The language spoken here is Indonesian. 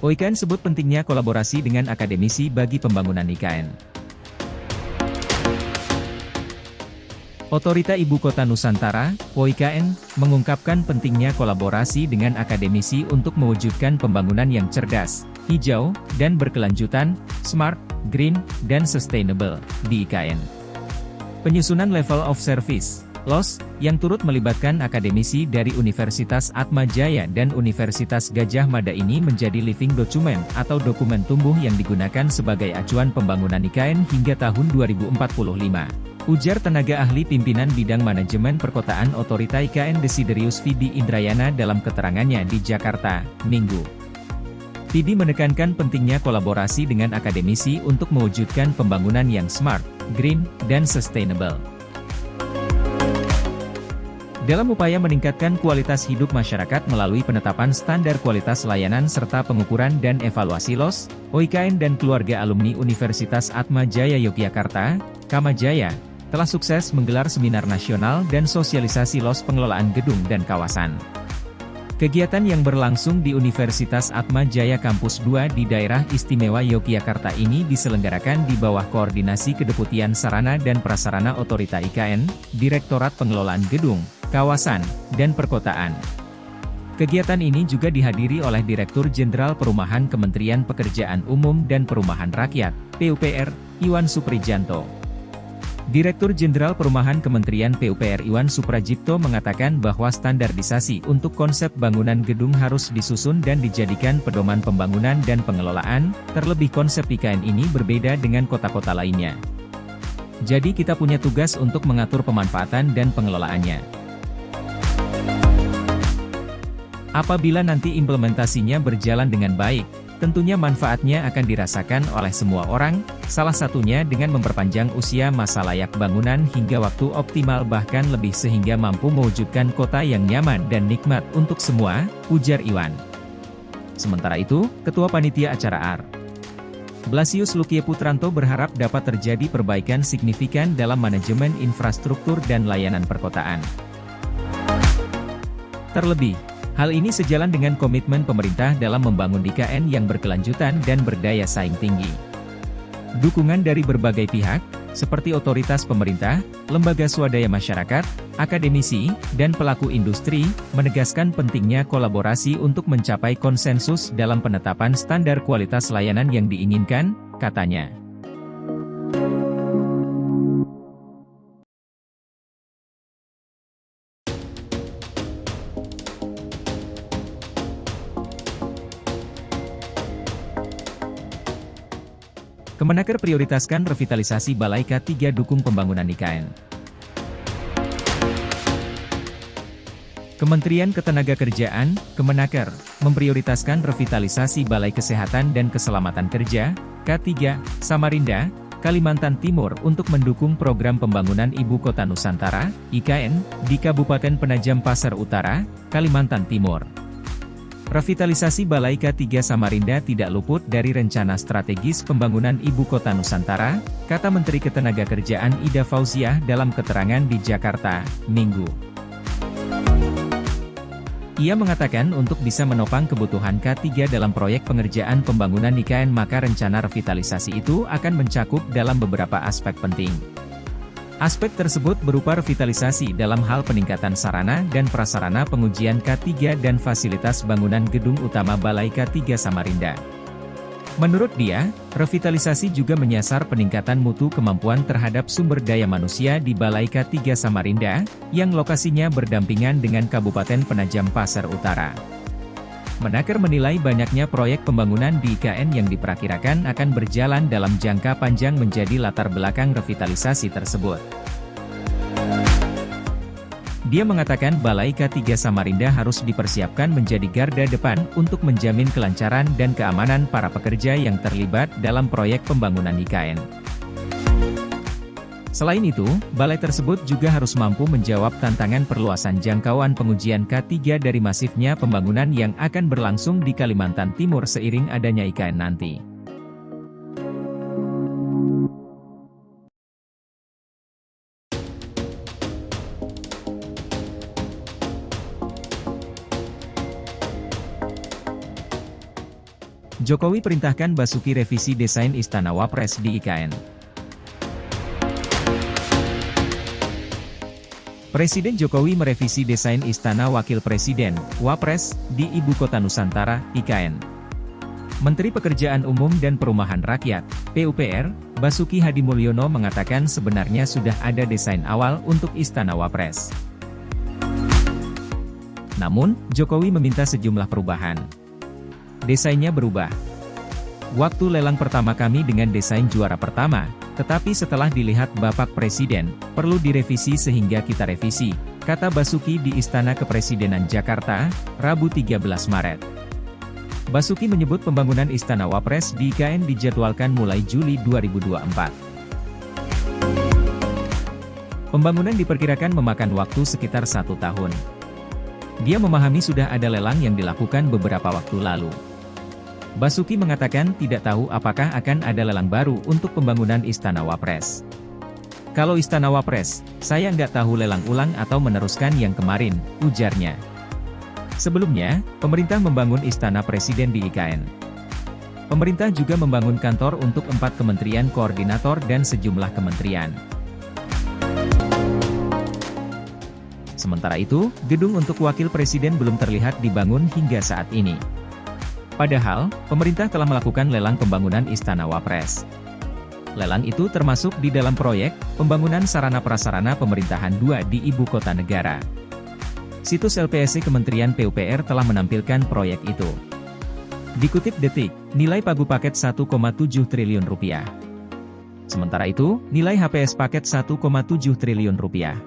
OIKN sebut pentingnya kolaborasi dengan akademisi bagi pembangunan IKN. Otorita Ibu Kota Nusantara, OIKN, mengungkapkan pentingnya kolaborasi dengan akademisi untuk mewujudkan pembangunan yang cerdas, hijau, dan berkelanjutan, smart, green, dan sustainable, di IKN. Penyusunan Level of Service, LOS, yang turut melibatkan akademisi dari Universitas Atma Jaya dan Universitas Gadjah Mada ini menjadi living document atau dokumen tumbuh yang digunakan sebagai acuan pembangunan IKN hingga tahun 2045. Ujar tenaga ahli pimpinan bidang manajemen perkotaan Otorita IKN Desiderius Vidi Indrayana dalam keterangannya di Jakarta, Minggu. Vidi menekankan pentingnya kolaborasi dengan akademisi untuk mewujudkan pembangunan yang smart, green, dan sustainable. Dalam upaya meningkatkan kualitas hidup masyarakat melalui penetapan standar kualitas layanan serta pengukuran dan evaluasi LOS, OIKN dan keluarga alumni Universitas Atma Jaya Yogyakarta, Kamajaya, telah sukses menggelar seminar nasional dan sosialisasi LOS pengelolaan gedung dan kawasan. Kegiatan yang berlangsung di Universitas Atma Jaya Kampus 2 di Daerah Istimewa Yogyakarta ini diselenggarakan di bawah koordinasi Kedeputian Sarana dan Prasarana Otorita IKN, Direktorat Pengelolaan Gedung, Kawasan, dan Perkotaan. Kegiatan ini juga dihadiri oleh Direktur Jenderal Perumahan Kementerian Pekerjaan Umum dan Perumahan Rakyat, PUPR, Iwan Suprijanto. Direktur Jenderal Perumahan Kementerian PUPR Iwan Suprajipto mengatakan bahwa standarisasi untuk konsep bangunan gedung harus disusun dan dijadikan pedoman pembangunan dan pengelolaan, terlebih konsep IKN ini berbeda dengan kota-kota lainnya. Jadi kita punya tugas untuk mengatur pemanfaatan dan pengelolaannya. Apabila nanti implementasinya berjalan dengan baik, tentunya manfaatnya akan dirasakan oleh semua orang, salah satunya dengan memperpanjang usia masa layak bangunan hingga waktu optimal bahkan lebih sehingga mampu mewujudkan kota yang nyaman dan nikmat untuk semua, ujar Iwan. Sementara itu, Ketua Panitia Acara AR, Blasius Lukie Putranto berharap dapat terjadi perbaikan signifikan dalam manajemen infrastruktur dan layanan perkotaan. Terlebih, hal ini sejalan dengan komitmen pemerintah dalam membangun IKN yang berkelanjutan dan berdaya saing tinggi. Dukungan dari berbagai pihak, seperti otoritas pemerintah, lembaga swadaya masyarakat, akademisi, dan pelaku industri, menegaskan pentingnya kolaborasi untuk mencapai konsensus dalam penetapan standar kualitas layanan yang diinginkan, katanya. Kemenaker prioritaskan revitalisasi Balai K3 dukung pembangunan IKN. Kementerian Ketenagakerjaan, Kemenaker, memprioritaskan revitalisasi Balai Kesehatan dan Keselamatan Kerja, K3, Samarinda, Kalimantan Timur untuk mendukung program pembangunan Ibu Kota Nusantara, IKN, di Kabupaten Penajam Pasar Utara, Kalimantan Timur. Revitalisasi Balai K3 Samarinda tidak luput dari rencana strategis pembangunan Ibu Kota Nusantara, kata Menteri Ketenagakerjaan Ida Fauziah dalam keterangan di Jakarta, Minggu. Ia mengatakan untuk bisa menopang kebutuhan K3 dalam proyek pengerjaan pembangunan IKN maka rencana revitalisasi itu akan mencakup dalam beberapa aspek penting. Aspek tersebut berupa revitalisasi dalam hal peningkatan sarana dan prasarana pengujian K3 dan fasilitas bangunan gedung utama Balai K3 Samarinda. Menurut dia, revitalisasi juga menyasar peningkatan mutu kemampuan terhadap sumber daya manusia di Balai K3 Samarinda, yang lokasinya berdampingan dengan Kabupaten Penajam Pasar Utara. Menaker menilai banyaknya proyek pembangunan di IKN yang diperkirakan akan berjalan dalam jangka panjang menjadi latar belakang revitalisasi tersebut. Dia mengatakan Balai K3 Samarinda harus dipersiapkan menjadi garda depan untuk menjamin kelancaran dan keamanan para pekerja yang terlibat dalam proyek pembangunan IKN. Selain itu, balai tersebut juga harus mampu menjawab tantangan perluasan jangkauan pengujian K3 dari masifnya pembangunan yang akan berlangsung di Kalimantan Timur seiring adanya IKN nanti. Jokowi perintahkan Basuki revisi desain Istana Wapres di IKN. Presiden Jokowi merevisi desain Istana Wakil Presiden, Wapres, di Ibu Kota Nusantara, IKN. Menteri Pekerjaan Umum dan Perumahan Rakyat, PUPR, Basuki Hadimulyono mengatakan sebenarnya sudah ada desain awal untuk Istana Wapres. Namun, Jokowi meminta sejumlah perubahan. Desainnya berubah. Waktu lelang pertama kami dengan desain juara pertama, tetapi setelah dilihat Bapak Presiden, perlu direvisi sehingga kita revisi, kata Basuki di Istana Kepresidenan Jakarta, Rabu 13 Maret. Basuki menyebut pembangunan Istana Wapres di IKN dijadwalkan mulai Juli 2024. Pembangunan diperkirakan memakan waktu sekitar 1 tahun. Dia memahami sudah ada lelang yang dilakukan beberapa waktu lalu. Basuki mengatakan tidak tahu apakah akan ada lelang baru untuk pembangunan Istana Wapres. Kalau Istana Wapres, saya nggak tahu lelang ulang atau meneruskan yang kemarin, ujarnya. Sebelumnya, pemerintah membangun Istana Presiden di IKN. Pemerintah juga membangun kantor untuk 4 kementerian koordinator dan sejumlah kementerian. Sementara itu, gedung untuk wakil presiden belum terlihat dibangun hingga saat ini. Padahal, pemerintah telah melakukan lelang pembangunan Istana Wapres. Lelang itu termasuk di dalam proyek pembangunan sarana-prasarana pemerintahan 2 di Ibu Kota Negara. Situs LPSC Kementerian PUPR telah menampilkan proyek itu. Dikutip Detik, nilai pagu paket 1,7 triliun rupiah. Sementara itu, nilai HPS paket 1,7 triliun rupiah.